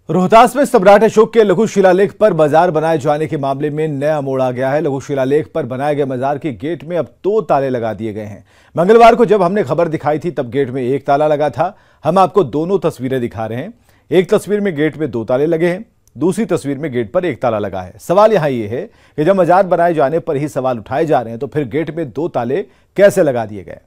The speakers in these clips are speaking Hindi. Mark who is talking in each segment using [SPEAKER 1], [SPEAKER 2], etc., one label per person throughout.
[SPEAKER 1] रोहतास में सम्राट अशोक के लघु शिलालेख पर मजार बनाए जाने के मामले में नया मोड़ आ गया है। लघु शिलालेख पर बनाए गए मजार के गेट में अब 2 ताले लगा दिए गए हैं। मंगलवार को जब हमने खबर दिखाई थी तब गेट में 1 ताला लगा था। हम आपको दोनों तस्वीरें दिखा रहे हैं। एक तस्वीर में गेट में 2 ताले लगे हैं, दूसरी तस्वीर में गेट पर 1 ताला लगा है। सवाल यहां यह है कि जब मजार बनाए जाने पर ही सवाल उठाए जा रहे हैं तो फिर गेट में 2 ताले कैसे लगा दिए गए।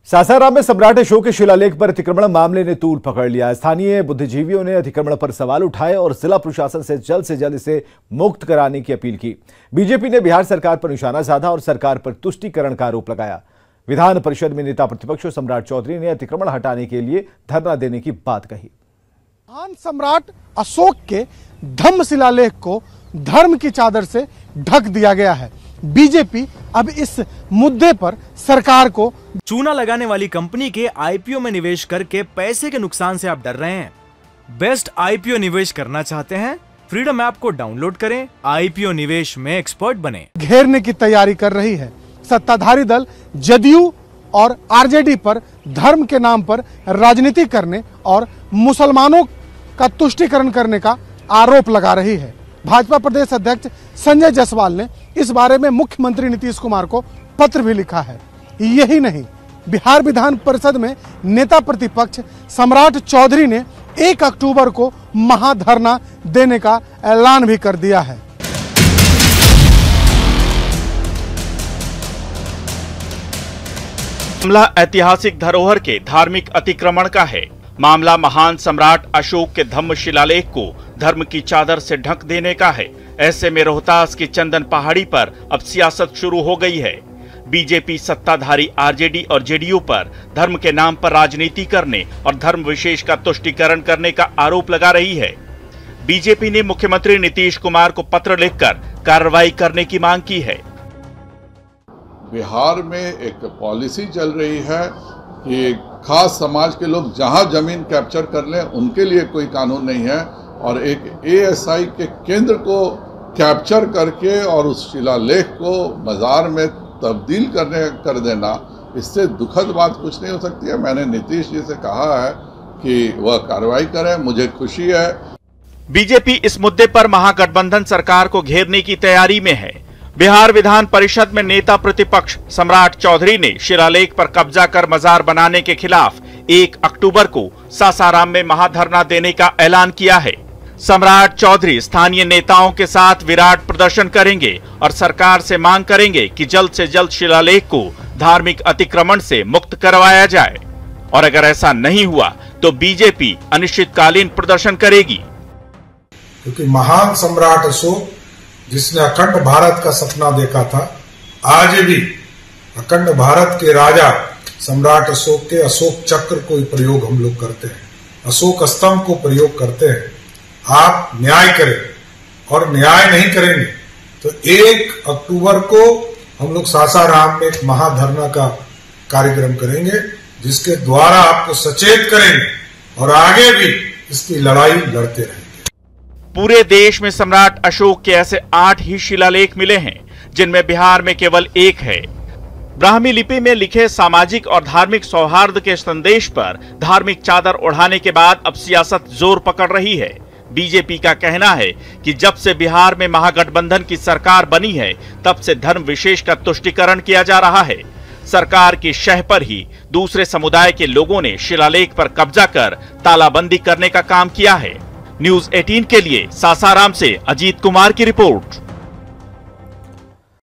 [SPEAKER 1] सासाराम में सम्राट अशोक के शिलालेख पर अतिक्रमण मामले ने तूल पकड़ लिया। स्थानीय बुद्धिजीवियों ने अतिक्रमण पर सवाल उठाए और जिला प्रशासन से जल्द इसे मुक्त कराने की अपील की। बीजेपी ने बिहार सरकार पर निशाना साधा और सरकार पर तुष्टीकरण का आरोप लगाया। विधान परिषद में नेता प्रतिपक्ष सम्राट चौधरी ने अतिक्रमण हटाने के लिए धरना देने की बात कही।
[SPEAKER 2] महान सम्राट अशोक के धम्म शिलालेख को धर्म की चादर से ढक दिया गया है। बीजेपी अब इस मुद्दे पर सरकार को
[SPEAKER 3] चूना लगाने वाली कंपनी के आईपीओ में निवेश करके पैसे के नुकसान से आप डर रहे हैं। बेस्ट आईपीओ निवेश करना चाहते हैं? फ्रीडम ऐप को डाउनलोड करें, आईपीओ निवेश में एक्सपर्ट बने।
[SPEAKER 2] घेरने की तैयारी कर रही है। सत्ताधारी दल जदयू और आरजेडी पर धर्म के नाम पर राजनीति करने और मुसलमानों का तुष्टीकरण करने का आरोप लगा रही है। भाजपा प्रदेश अध्यक्ष संजय जायसवाल ने इस बारे में मुख्यमंत्री नीतीश कुमार को पत्र भी लिखा है। यही नहीं, बिहार विधान परिषद में नेता प्रतिपक्ष सम्राट चौधरी ने 1 अक्टूबर को महाधरना देने का ऐलान भी कर दिया है।
[SPEAKER 4] मामला ऐतिहासिक धरोहर के धार्मिक अतिक्रमण का है। मामला महान सम्राट अशोक के धम्म शिलालेख को धर्म की चादर से ढक देने का है। ऐसे में रोहतास की चंदन पहाड़ी पर अब सियासत शुरू हो गई है। बीजेपी सत्ताधारी आरजेडी और जेडीयू पर धर्म के नाम पर राजनीति करने और धर्म विशेष का तुष्टीकरण करने का आरोप लगा रही है। बीजेपी ने मुख्यमंत्री नीतीश कुमार को पत्र लिखकर कार्रवाई करने की मांग की है।
[SPEAKER 5] बिहार में एक पॉलिसी चल रही है कि खास समाज के लोग जहां जमीन कैप्चर कर लें उनके लिए कोई कानून नहीं है, और एक एएसआई के केंद्र को कैप्चर करके और उस शिलालेख को मजार में तब्दील कर देना, इससे दुखद बात कुछ नहीं हो सकती है। मैंने नीतीश जी से कहा है कि वह कार्रवाई करें, मुझे खुशी है।
[SPEAKER 4] बीजेपी इस मुद्दे पर महागठबंधन सरकार को घेरने की तैयारी में है। बिहार विधान परिषद में नेता प्रतिपक्ष सम्राट चौधरी ने शिलालेख पर कब्जा कर मजार बनाने के खिलाफ 1 अक्टूबर को सासाराम में महाधरना देने का ऐलान किया है। सम्राट चौधरी स्थानीय नेताओं के साथ विराट प्रदर्शन करेंगे और सरकार से मांग करेंगे कि जल्द से जल्द शिलालेख को धार्मिक अतिक्रमण से मुक्त करवाया जाए, और अगर ऐसा नहीं हुआ तो बीजेपी अनिश्चितकालीन प्रदर्शन करेगी।
[SPEAKER 6] क्योंकि महान सम्राट अशोक जिसने अखंड भारत का सपना देखा था, आज भी अखंड भारत के राजा सम्राट अशोक के अशोक चक्र को प्रयोग हम लोग करते हैं, अशोक स्तंभ को प्रयोग करते हैं। आप न्याय करें, और न्याय नहीं करेंगे तो 1 अक्टूबर को हम लोग सासाराम में एक महाधरना का कार्यक्रम करेंगे, जिसके द्वारा आपको सचेत करेंगे और आगे भी इसकी लड़ाई लड़ते रहेंगे।
[SPEAKER 4] पूरे देश में सम्राट अशोक के ऐसे 8 ही शिलालेख मिले हैं, जिनमें बिहार में केवल 1 है। ब्राह्मी लिपि में लिखे सामाजिक और धार्मिक सौहार्द के संदेश पर धार्मिक चादर ओढ़ाने के बाद अब सियासत जोर पकड़ रही है। बीजेपी का कहना है कि जब से बिहार में महागठबंधन की सरकार बनी है, तब से धर्म विशेष का तुष्टीकरण किया जा रहा है। सरकार की शह पर ही दूसरे समुदाय के लोगों ने शिलालेख पर कब्जा कर तालाबंदी करने का काम किया है। न्यूज़ 18 के लिए सासाराम से अजीत कुमार की रिपोर्ट।